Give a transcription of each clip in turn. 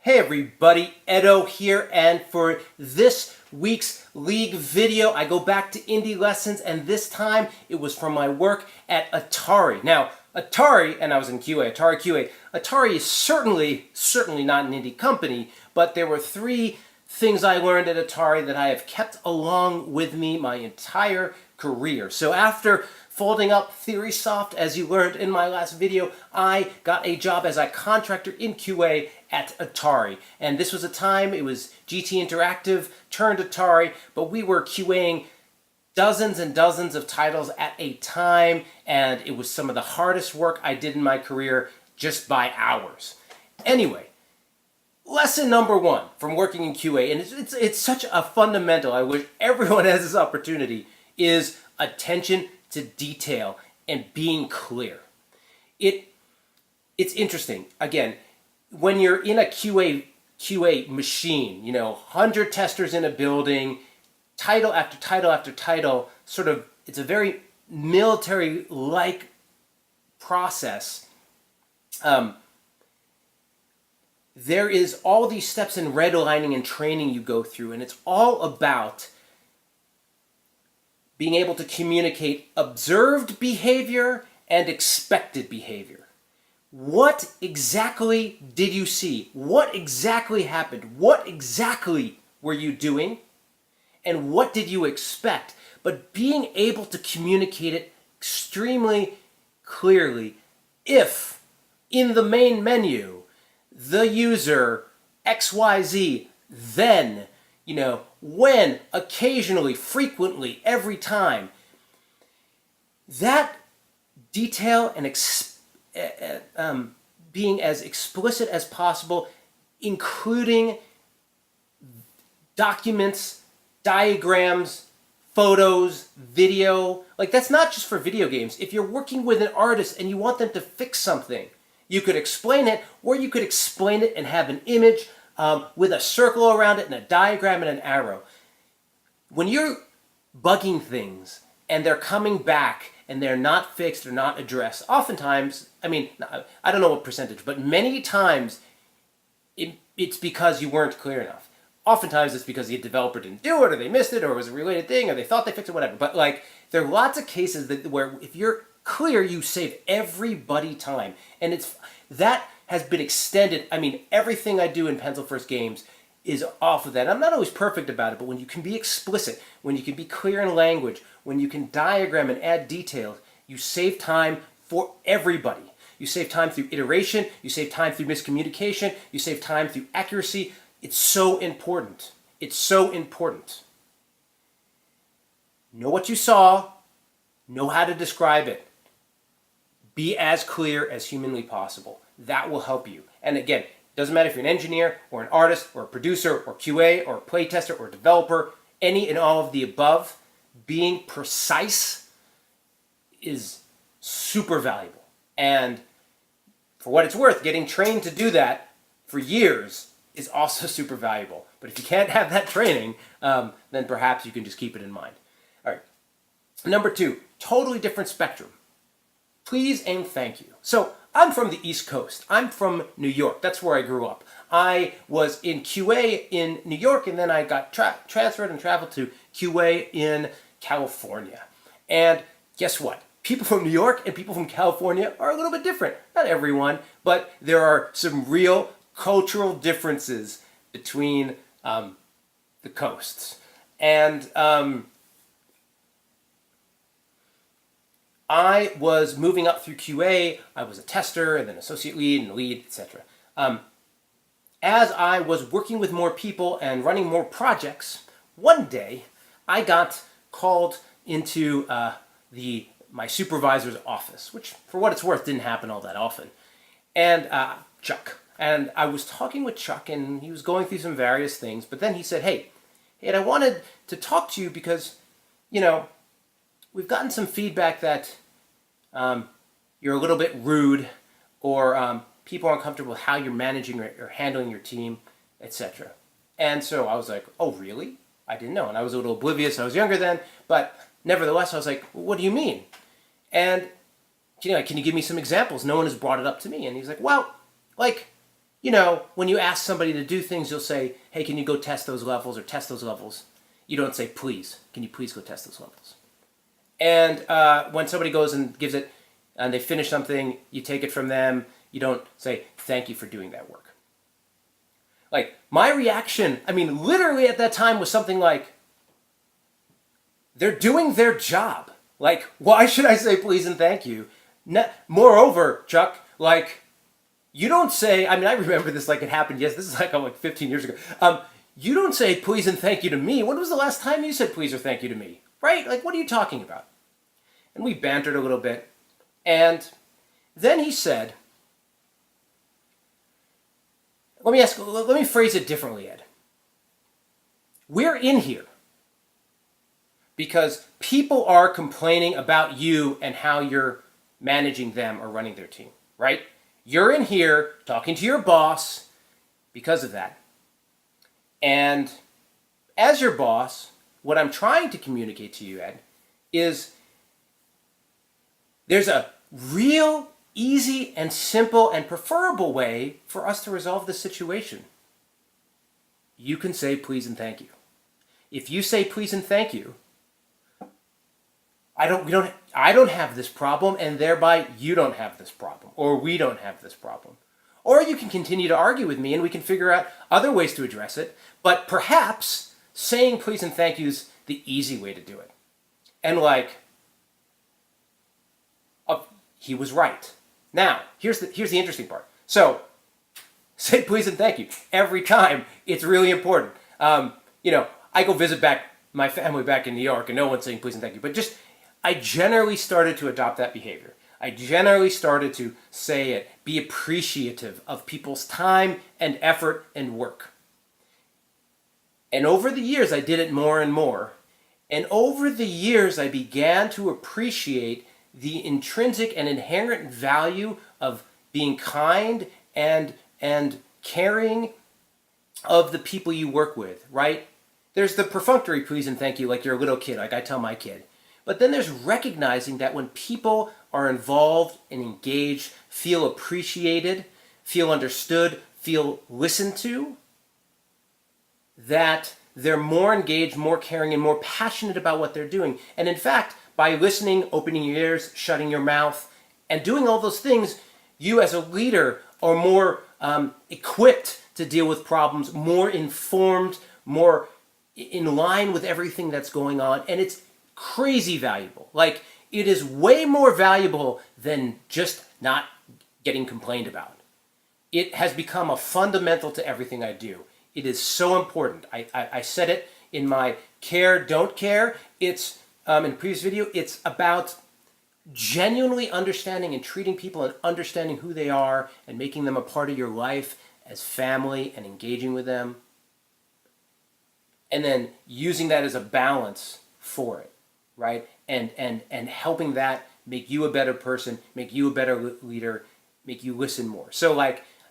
Hey everybody, Edo here, and for this week's League video, I go back to indie lessons, and this time it was from my work at Atari. Now, Atari, and I was in QA, Atari QA, Atari is certainly not an indie company, but there were three things I learned at Atari that I have kept along with me my entire career. So after folding up TheorySoft, as you learned in my last video, I got a job as a contractor in QA at Atari. And this was a time, it was GT Interactive turned Atari, but we were QAing dozens and dozens of titles at a time, and it was some of the hardest work I did in my career just by hours. Anyway, lesson number one from working in QA, and it's such a fundamental, I wish everyone has this opportunity, is attention to detail and being clear. It's interesting. Again, when you're in a QA machine, 100 testers in a building, title after title after title, sort of, it's a very military-like process. There is all these steps in redlining and training you go through, and it's all about being able to communicate observed behavior and expected behavior. What exactly did you see? What exactly happened? What exactly were you doing? And what did you expect? But being able to communicate it extremely clearly. If in the main menu, the user XYZ, then, when, occasionally, frequently, every time, that detail and being as explicit as possible, including documents, diagrams, photos, video. Like, that's not just for video games. If you're working with an artist and you want them to fix something, you could explain it, or you could explain it and have an image with a circle around it and a diagram and an arrow. When you're bugging things and they're coming back and they're not fixed or not addressed, oftentimes, I don't know what percentage, but many times it's because you weren't clear enough. Oftentimes it's because the developer didn't do it, or they missed it, or it was a related thing, or they thought they fixed it, whatever. But there are lots of cases where if you're clear, you save everybody time. And that has been extended. Everything I do in Pencil First Games is off of that. I'm not always perfect about it, but when you can be explicit, when you can be clear in language, when you can diagram and add details, you save time for everybody. You save time through iteration, you save time through miscommunication, you save time through accuracy. It's so important. It's so important. Know what you saw, know how to describe it. Be as clear as humanly possible. That will help you. And again, it doesn't matter if you're an engineer or an artist or a producer or QA or a playtester or a developer, any and all of the above, being precise is super valuable. And for what it's worth, getting trained to do that for years is also super valuable. But if you can't have that training, then perhaps you can just keep it in mind. All right. Number two, totally different spectrum. Please and thank you. So I'm from the East Coast. I'm from New York. That's where I grew up. I was in QA in New York, and then I got transferred and traveled to QA in California. And guess what? People from New York and people from California are a little bit different. Not everyone, but there are some real cultural differences between the coasts. And I was moving up through QA. I was a tester and then associate lead and lead, etc. As I was working with more people and running more projects, one day I got called into my supervisor's office, which for what it's worth didn't happen all that often, and Chuck. And I was talking with Chuck, and he was going through some various things, but then he said, hey, and I wanted to talk to you because, we've gotten some feedback that you're a little bit rude, or people aren't comfortable with how you're managing or handling your team, etc. And so I was like, oh, really? I didn't know. And I was a little oblivious. I was younger then, but nevertheless, I was like, what do you mean? And, can you give me some examples? No one has brought it up to me. And he's like, well, when you ask somebody to do things, you'll say, hey, can you go test those levels or test those levels? You don't say, please, can you please go test those levels? And when somebody goes and gives it, and they finish something, you take it from them, you don't say, thank you for doing that work. Like, my reaction, literally at that time was something like, they're doing their job. Like, why should I say please and thank you? Moreover, Chuck, like, you don't say, I remember this like it happened, yes, this is like 15 years ago. You don't say please and thank you to me. When was the last time you said please or thank you to me? Right? Like, what are you talking about? And we bantered a little bit. And then he said, let me phrase it differently, Ed. We're in here because people are complaining about you and how you're managing them or running their team, right? You're in here talking to your boss because of that. And as your boss, what I'm trying to communicate to you, Ed, is there's a real, easy, and simple and preferable way for us to resolve this situation. You can say please and thank you. If you say please and thank you, I don't have this problem, and thereby you don't have this problem, or we don't have this problem. Or you can continue to argue with me and we can figure out other ways to address it, but perhaps saying please and thank you is the easy way to do it. And he was right. Now, here's the interesting part. So, say please and thank you every time. It's really important. I go visit my family back in New York, and no one's saying please and thank you, but I generally started to adopt that behavior. I generally started to say it, be appreciative of people's time and effort and work. And over the years, I did it more and more. And over the years, I began to appreciate the intrinsic and inherent value of being kind and caring of the people you work with, right? There's the perfunctory please and thank you, like you're a little kid, like I tell my kid. But then there's recognizing that when people are involved and engaged, feel appreciated, feel understood, feel listened to, that they're more engaged, more caring, and more passionate about what they're doing. And in fact, by listening, opening your ears, shutting your mouth, and doing all those things, you as a leader are more equipped to deal with problems, more informed, more in line with everything that's going on. And it's crazy valuable. Like, it is way more valuable than just not getting complained about. It has become a fundamental to everything I do. It is so important. I said it in my Care, Don't Care. It's, in the previous video, it's about genuinely understanding and treating people and understanding who they are and making them a part of your life as family and engaging with them. And then using that as a balance for it, right? And helping that make you a better person, make you a better leader, make you listen more. So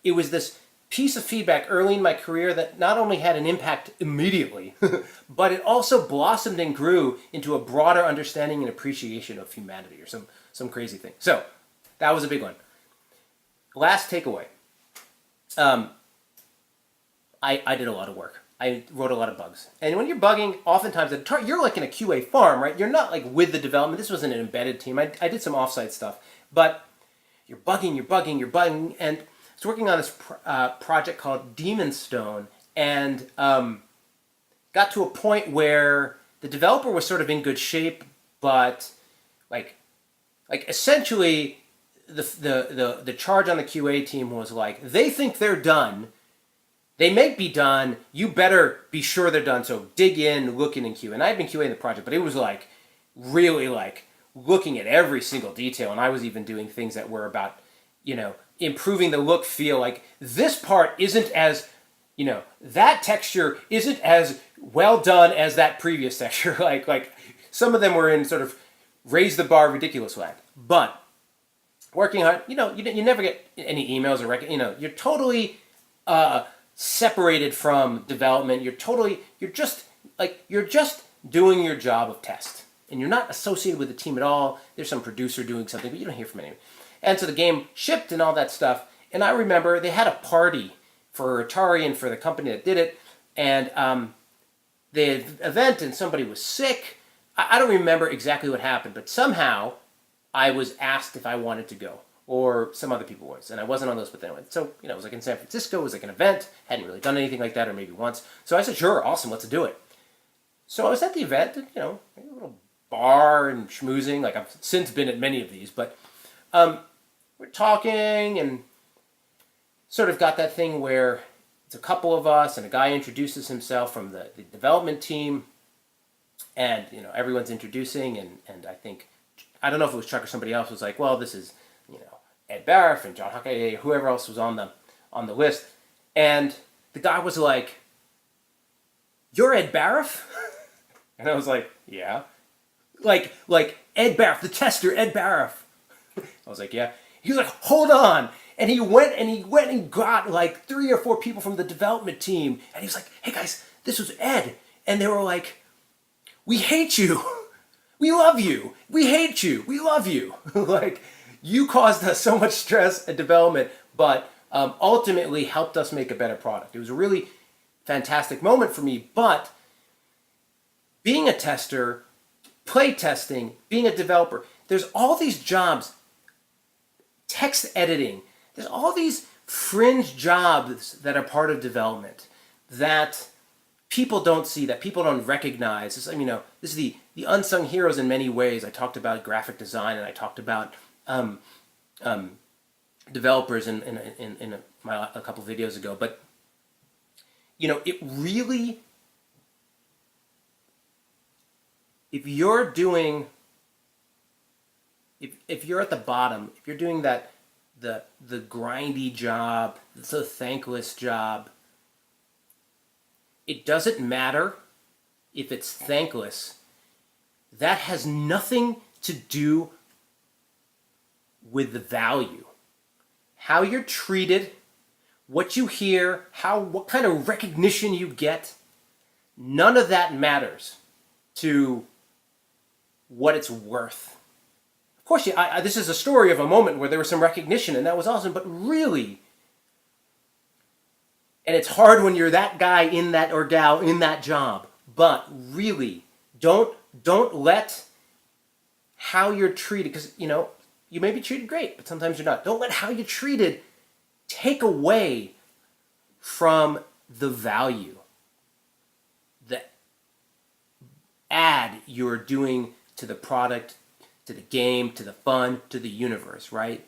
it was this piece of feedback early in my career that not only had an impact immediately, but it also blossomed and grew into a broader understanding and appreciation of humanity, or some crazy thing. So that was a big one. Last takeaway. I did a lot of work. I wrote a lot of bugs. And when you're bugging, oftentimes, you're like in a QA farm, right? You're not like with the development. This wasn't an embedded team. I did some offsite stuff. But you're bugging, and I was working on this project called Demon Stone, and got to a point where the developer was sort of in good shape, but like essentially the charge on the QA team was like, they think they're done. They may be done. You better be sure they're done. So dig in, look in, and QA. And I had been QAing the project, but it was like really like looking at every single detail. And I was even doing things that were about, improving the look, feel. Like this part isn't as, that texture isn't as well done as that previous texture. like some of them were in sort of raise the bar ridiculous way. But working hard, you never get any emails or you're totally separated from development. You're just doing your job of test, and you're not associated with the team at all. There's some producer doing something, but you don't hear from anyone. And so the game shipped and all that stuff. And I remember they had a party for Atari and for the company that did it. And the event, and somebody was sick. I don't remember exactly what happened, but somehow I was asked if I wanted to go, or some other people was, and I wasn't on those, but then I went. So, it was like in San Francisco, it was like an event, hadn't really done anything like that, or maybe once. So I said, sure, awesome, let's do it. So I was at the event, and, a little bar and schmoozing, like I've since been at many of these, but we're talking and sort of got that thing where it's a couple of us, and a guy introduces himself from the development team, and, everyone's introducing, and I don't know if it was Chuck or somebody else was like, well, this is, Ed Barrett and John Huckabee, whoever else was on the list. And the guy was like, you're Ed Barrett? And I was like, yeah. Like Ed Barrett, the tester, Ed Barrett. I was like, yeah. He was like, hold on. And he went and got like 3 or 4 people from the development team. And he was like, hey guys, this was Ed. And they were like, we hate you. We love you. We hate you. We love you. Like, you caused us so much stress and development, but ultimately helped us make a better product. It was a really fantastic moment for me, but being a tester, play testing, being a developer, there's all these jobs, text editing, there's all these fringe jobs that are part of development that people don't see, that people don't recognize. This is the unsung heroes in many ways. I talked about graphic design, and I talked about developers in a couple videos ago. But, it really, if you're at the bottom, if you're doing that, the grindy job, the thankless job, it doesn't matter if it's thankless. That has nothing to do with the value. How you're treated, what you hear, what kind of recognition you get, none of that matters to what it's worth. Of course, this is a story of a moment where there was some recognition, and that was awesome, but really, and it's hard when you're that guy in that, or gal in that job, but really, don't let how you're treated, because, you may be treated great, but sometimes you're not. Don't let how you're treated take away from the value, the add you're doing to the product, to the game, to the fun, to the universe, right?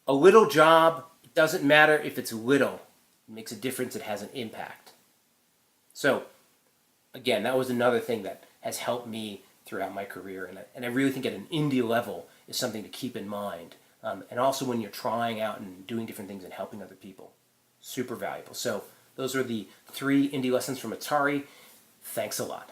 A little job, it doesn't matter if it's little. It makes a difference, it has an impact. So, again, that was another thing that has helped me throughout my career, and I really think at an indie level is something to keep in mind. And also when you're trying out and doing different things and helping other people. Super valuable. So those are the 3 indie lessons from Atari. Thanks a lot.